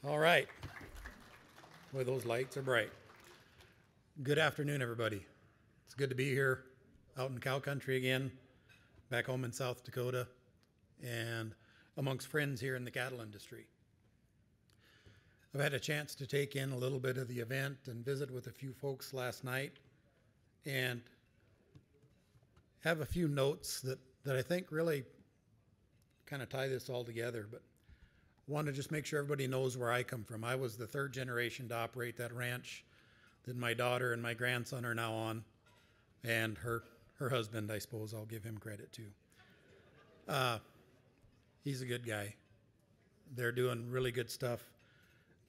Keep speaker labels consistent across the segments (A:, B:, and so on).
A: All right. Boy, those lights are bright. Good afternoon, everybody. It's good to be here out in cow country again, back home in South Dakota, and amongst friends here in the cattle industry. I've had a chance to take in a little bit of the event and visit with a few folks last night and have a few notes that I think really kind of tie this all together, but I want to just make sure everybody knows where I come from. I was the third generation to operate that ranch that my daughter and my grandson are now on, and her husband, I suppose I'll give him credit too. He's a good guy. They're doing really good stuff,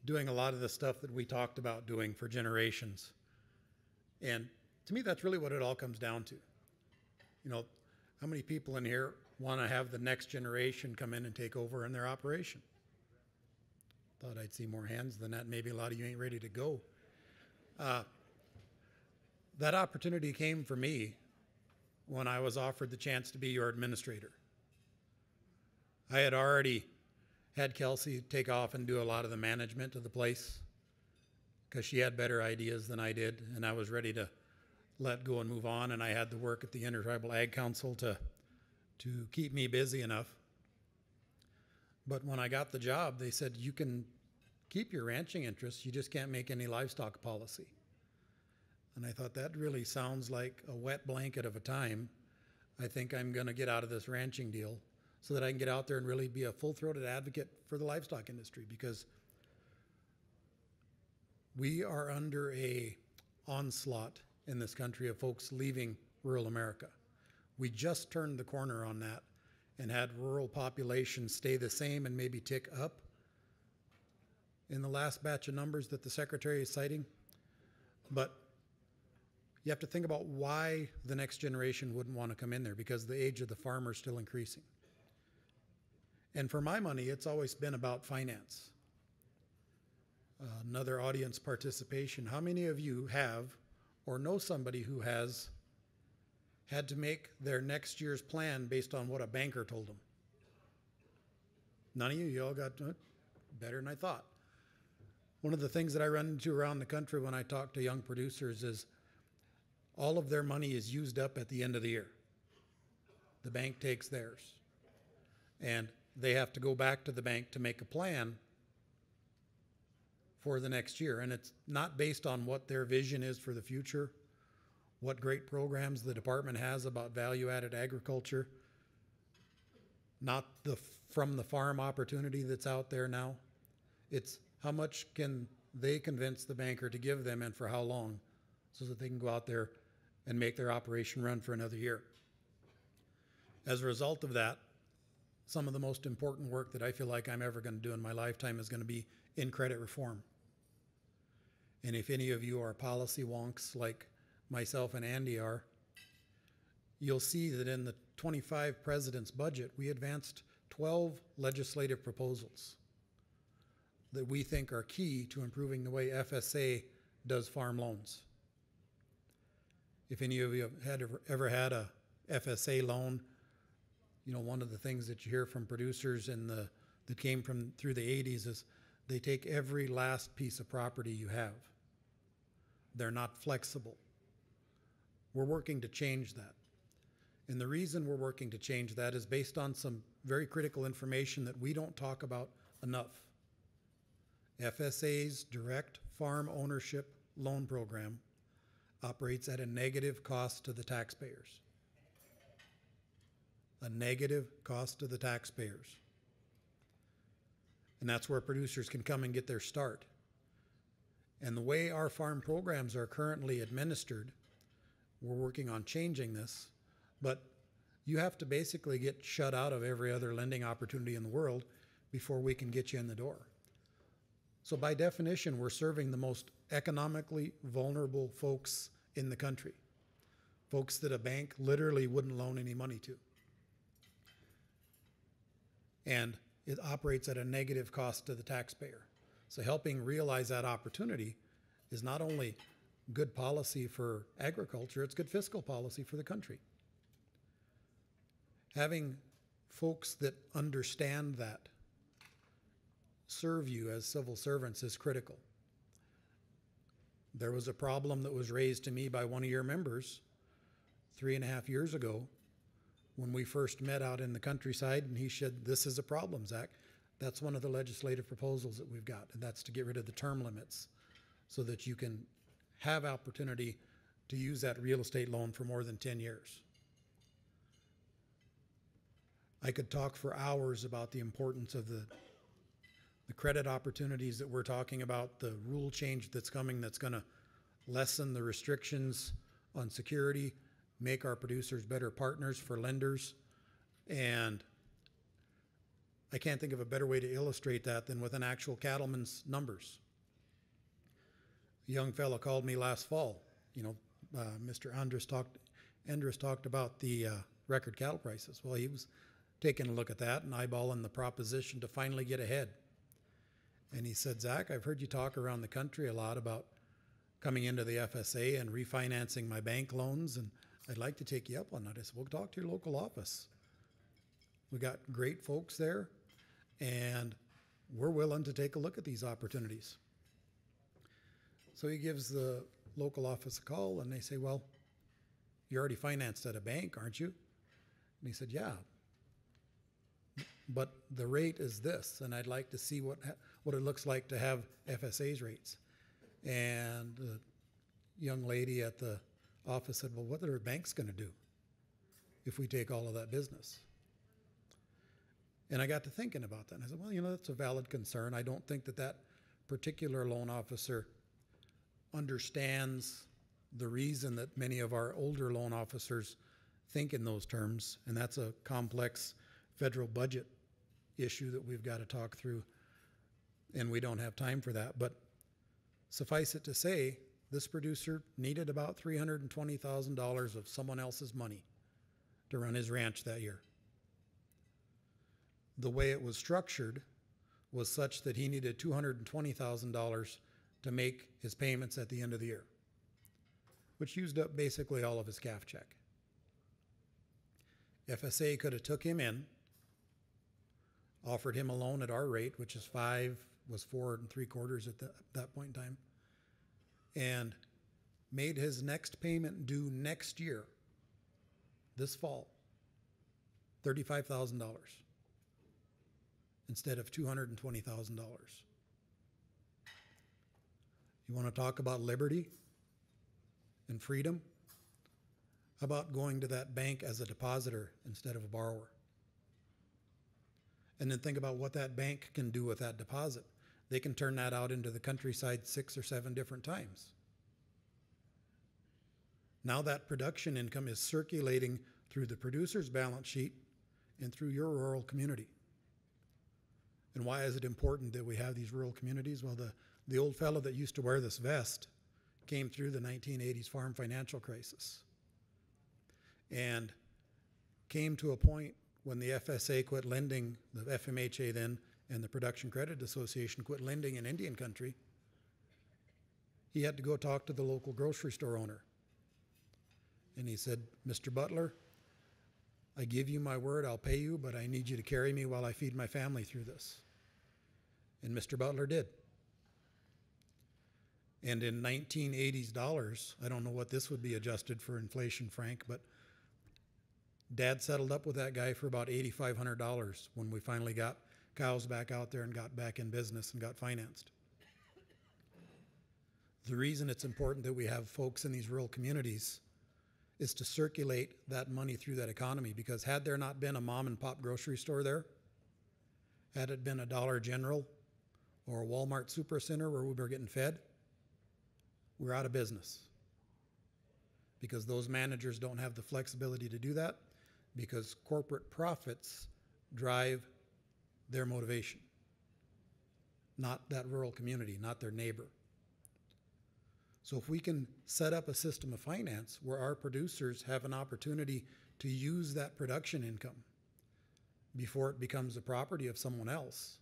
A: doing a lot of the stuff that we talked about doing for generations. And to me, that's really what it all comes down to. You know, how many people in here want to have the next generation come in and take over in their operation? Thought I'd see more hands than that. Maybe a lot of you ain't ready to go. That opportunity came for me when I was offered the chance to be your administrator. I had already had Kelsey take off and do a lot of the management of the place because she had better ideas than I did, and I was ready to let go and move on, and I had the work at the Intertribal Ag Council to keep me busy enough. But when I got the job, they said, you can keep your ranching interests, you just can't make any livestock policy. And I thought, that really sounds like a wet blanket of a time. I think I'm going to get out of this ranching deal so that I can get out there and really be a full-throated advocate for the livestock industry, because we are under a onslaught in this country of folks leaving rural America. We just turned the corner on that and had rural populations stay the same and maybe tick up in the last batch of numbers that the Secretary is citing. But you have to think about why the next generation wouldn't want to come in there, because the age of the farmer is still increasing. And for my money, it's always been about finance. Another audience participation. How many of you have or know somebody who has had to make their next year's plan based on what a banker told them? None of you? You all got better than I thought. One of the things that I run into around the country when I talk to young producers is all of their money is used up at the end of the year. The bank takes theirs. And they have to go back to the bank to make a plan for the next year. And it's not based on what their vision is for the future, what great programs the department has about value-added agriculture, not the from the farm opportunity that's out there now. It's how much can they convince the banker to give them and for how long, so that they can go out there and make their operation run for another year. As a result of that, some of the most important work that I feel like I'm ever going to do in my lifetime is going to be in credit reform. And if any of you are policy wonks like myself and Andy are, you'll see that in the 25 president's budget, we advanced 12 legislative proposals that we think are key to improving the way FSA does farm loans. If any of you have ever had a FSA loan, you know, one of the things that you hear from producers that came through the 80s is they take every last piece of property you have. They're not flexible. We're working to change that. And the reason we're working to change that is based on some very critical information that we don't talk about enough. FSA's direct farm ownership loan program operates at a negative cost to the taxpayers. A negative cost to the taxpayers. And that's where producers can come and get their start. And the way our farm programs are currently administered, we're working on changing this, but you have to basically get shut out of every other lending opportunity in the world before we can get you in the door. So by definition, we're serving the most economically vulnerable folks in the country, folks that a bank literally wouldn't loan any money to. And it operates at a negative cost to the taxpayer. So helping realize that opportunity is not only good policy for agriculture, it's good fiscal policy for the country. Having folks that understand that serve you as civil servants is critical. There was a problem that was raised to me by one of your members 3.5 years ago when we first met out in the countryside, and he said, "This is a problem, Zach." That's one of the legislative proposals that we've got, and that's to get rid of the term limits so that you can have opportunity to use that real estate loan for more than 10 years. I could talk for hours about the importance of the credit opportunities that we're talking about, the rule change that's coming that's going to lessen the restrictions on security, make our producers better partners for lenders, and I can't think of a better way to illustrate that than with an actual cattleman's numbers. A young fellow called me last fall. Mr. Andrus talked about the record cattle prices. Well, he was taking a look at that and eyeballing the proposition to finally get ahead. And he said, "Zach, I've heard you talk around the country a lot about coming into the FSA and refinancing my bank loans, and I'd like to take you up on that." I said, "Well, talk to your local office. We got great folks there, and we're willing to take a look at these opportunities." So he gives the local office a call, and they say, "Well, you're already financed at a bank, aren't you?" And he said, "Yeah, but the rate is this, and I'd like to see what it looks like to have FSA's rates." And the young lady at the office said, "Well, what are banks going to do if we take all of that business?" And I got to thinking about that, and I said, "Well, that's a valid concern. I don't think that particular loan officer understands the reason that many of our older loan officers think in those terms, and that's a complex federal budget issue that we've got to talk through, and we don't have time for that. But suffice it to say, this producer needed about $320,000 of someone else's money to run his ranch that year. The way it was structured was such that he needed $220,000 to make his payments at the end of the year, which used up basically all of his calf check. FSA could have took him in, offered him a loan at our rate, which is 4 3/4 at that point in time, and made his next payment due next year, this fall, $35,000 instead of $220,000. You want to talk about liberty and freedom? How about going to that bank as a depositor instead of a borrower? And then think about what that bank can do with that deposit. They can turn that out into the countryside 6 or 7 different times. Now that production income is circulating through the producer's balance sheet and through your rural community. And why is it important that we have these rural communities? Well, the old fellow that used to wear this vest came through the 1980s farm financial crisis and came to a point when the FSA quit lending, the FMHA then, and the Production Credit Association quit lending in Indian country. He had to go talk to the local grocery store owner. And he said, "Mr. Butler, I give you my word, I'll pay you, but I need you to carry me while I feed my family through this." And Mr. Butler did. And in 1980s dollars, I don't know what this would be adjusted for inflation, Frank, but Dad settled up with that guy for about $8,500 when we finally got cows back out there and got back in business and got financed. The reason it's important that we have folks in these rural communities is to circulate that money through that economy, because had there not been a mom and pop grocery store there, had it been a Dollar General or a Walmart Supercenter where we were getting fed, we're out of business. Because those managers don't have the flexibility to do that, because corporate profits drive their motivation, not that rural community, not their neighbor. So if we can set up a system of finance where our producers have an opportunity to use that production income before it becomes the property of someone else,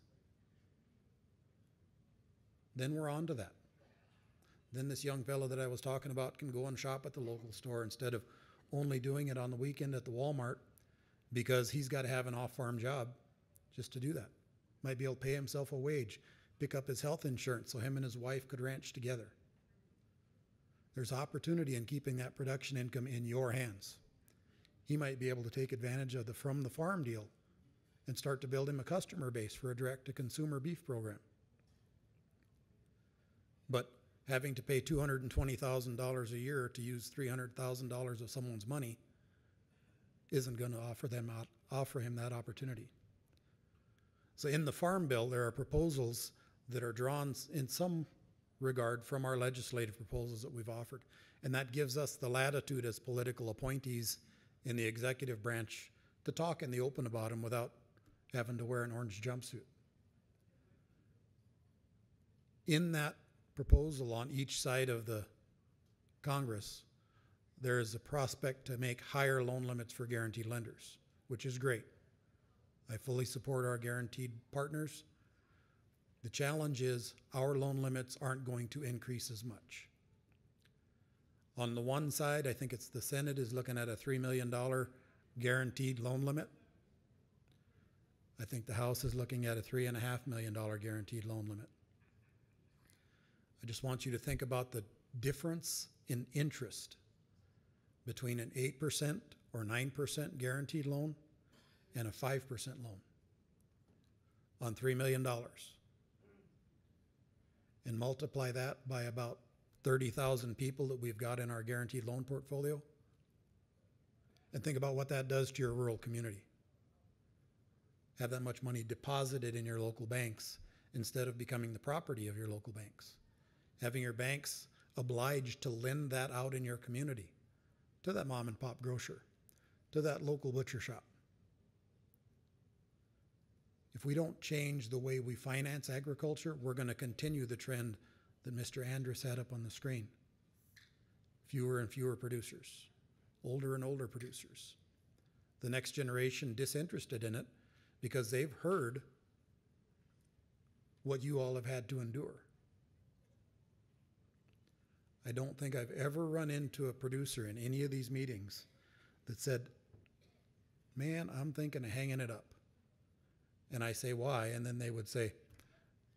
A: then we're on to that. Then this young fellow that I was talking about can go and shop at the local store instead of only doing it on the weekend at the Walmart, because he's got to have an off-farm job just to do that. might be able to pay himself a wage, pick up his health insurance so him and his wife could ranch together. There's opportunity in keeping that production income in your hands. He might be able to take advantage of the from the farm deal and start to build him a customer base for a direct-to-consumer beef program. But having to pay $220,000 a year to use $300,000 of someone's money isn't going to offer him that opportunity. So in the Farm Bill, there are proposals that are drawn in some regard from our legislative proposals that we've offered. And that gives us the latitude as political appointees in the executive branch to talk in the open about them without having to wear an orange jumpsuit. In that proposal on each side of the Congress, there is a prospect to make higher loan limits for guaranteed lenders, which is great. I fully support our guaranteed partners. The challenge is our loan limits aren't going to increase as much. On the one side, I think it's the Senate is looking at a $3 million guaranteed loan limit. I think the House is looking at a $3.5 million guaranteed loan limit. I just want you to think about the difference in interest between an 8% or 9% guaranteed loan and a 5% loan on $3 million. And multiply that by about 30,000 people that we've got in our guaranteed loan portfolio. And think about what that does to your rural community. Have that much money deposited in your local banks instead of becoming the property of your local banks. Having your banks obliged to lend that out in your community to that mom and pop grocer, to that local butcher shop. If we don't change the way we finance agriculture, we're going to continue the trend that Mr. Andrus had up on the screen. Fewer and fewer producers, older and older producers. The next generation disinterested in it because they've heard what you all have had to endure. I don't think I've ever run into a producer in any of these meetings that said, man, I'm thinking of hanging it up. And I say, why? And then they would say,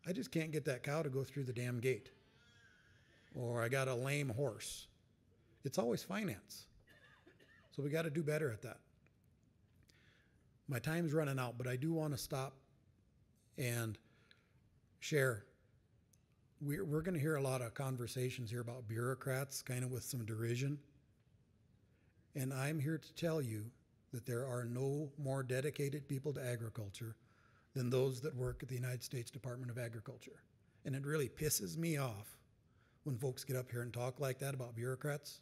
A: I just can't get that cow to go through the damn gate. Or I got a lame horse. It's always finance. So we got to do better at that. My time's running out, but I do want to stop and share. We're going to hear a lot of conversations here about bureaucrats, kind of with some derision. And I'm here to tell you that there are no more dedicated people to agriculture than those that work at the United States Department of Agriculture. And it really pisses me off when folks get up here and talk like that about bureaucrats,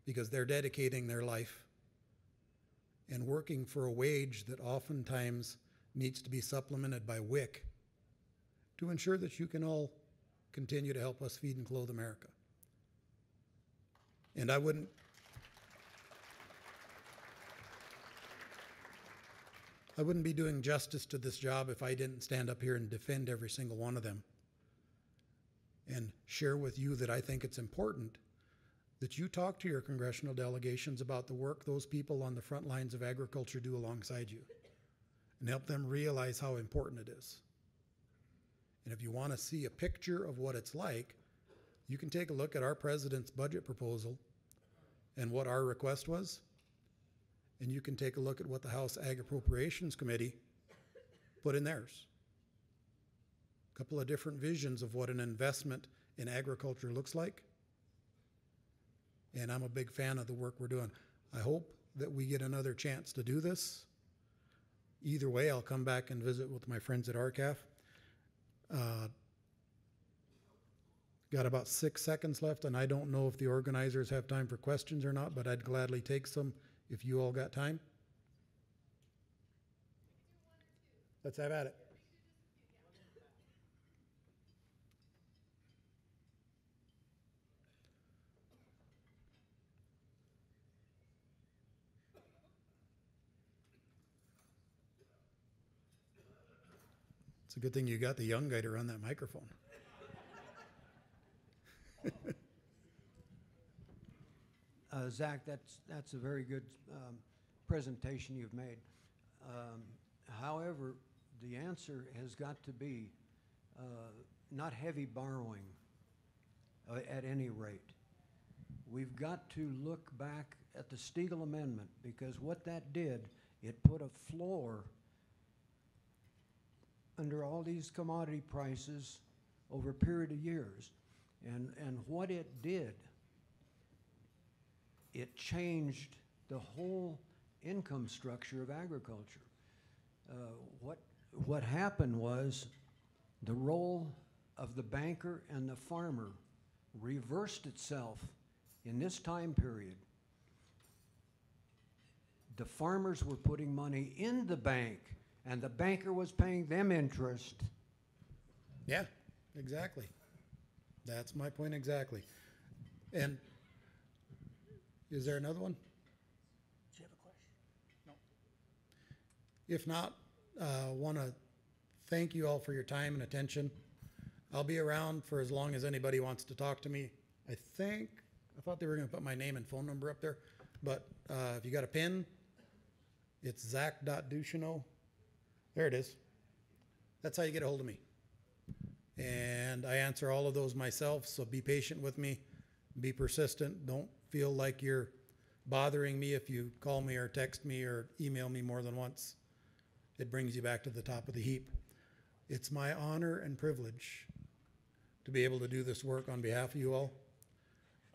A: because they're dedicating their life and working for a wage that oftentimes needs to be supplemented by WIC to ensure that you can all continue to help us feed and clothe America. And I wouldn't be doing justice to this job if I didn't stand up here and defend every single one of them and share with you that I think it's important that you talk to your congressional delegations about the work those people on the front lines of agriculture do alongside you and help them realize how important it is. And if you want to see a picture of what it's like, you can take a look at our president's budget proposal and what our request was. And you can take a look at what the House Ag Appropriations Committee put in theirs. A couple of different visions of what an investment in agriculture looks like. And I'm a big fan of the work we're doing. I hope that we get another chance to do this. Either way, I'll come back and visit with my friends at RCAF. Got about 6 seconds left, and I don't know if the organizers have time for questions or not, but I'd gladly take some if you all got time. Let's have at it. It's a good thing you got the young guy to run that microphone.
B: Zach, that's a very good presentation you've made. However, the answer has got to be not heavy borrowing at any rate. We've got to look back at the Stegall Amendment, because what that did, it put a floor under all these commodity prices over a period of years. And what it did, it changed the whole income structure of agriculture. What happened was the role of the banker and the farmer reversed itself in this time period. The farmers were putting money in the bank, and the banker was paying them interest.
A: Yeah, exactly. That's my point exactly. And is there another one?
C: Do you have a question? No.
A: If not, want to thank you all for your time and attention. I'll be around for as long as anybody wants to talk to me. I thought they were going to put my name and phone number up there, but if you got a pen, it's Zach.Ducheneaux. There it is. That's how you get a hold of me. And I answer all of those myself, so be patient with me. Be persistent. Don't feel like you're bothering me if you call me or text me or email me more than once. It brings you back to the top of the heap. It's my honor and privilege to be able to do this work on behalf of you all.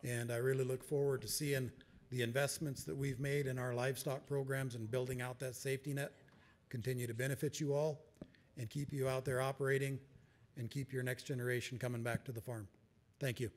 A: And I really look forward to seeing the investments that we've made in our livestock programs and building out that safety net continue to benefit you all and keep you out there operating and keep your next generation coming back to the farm. Thank you.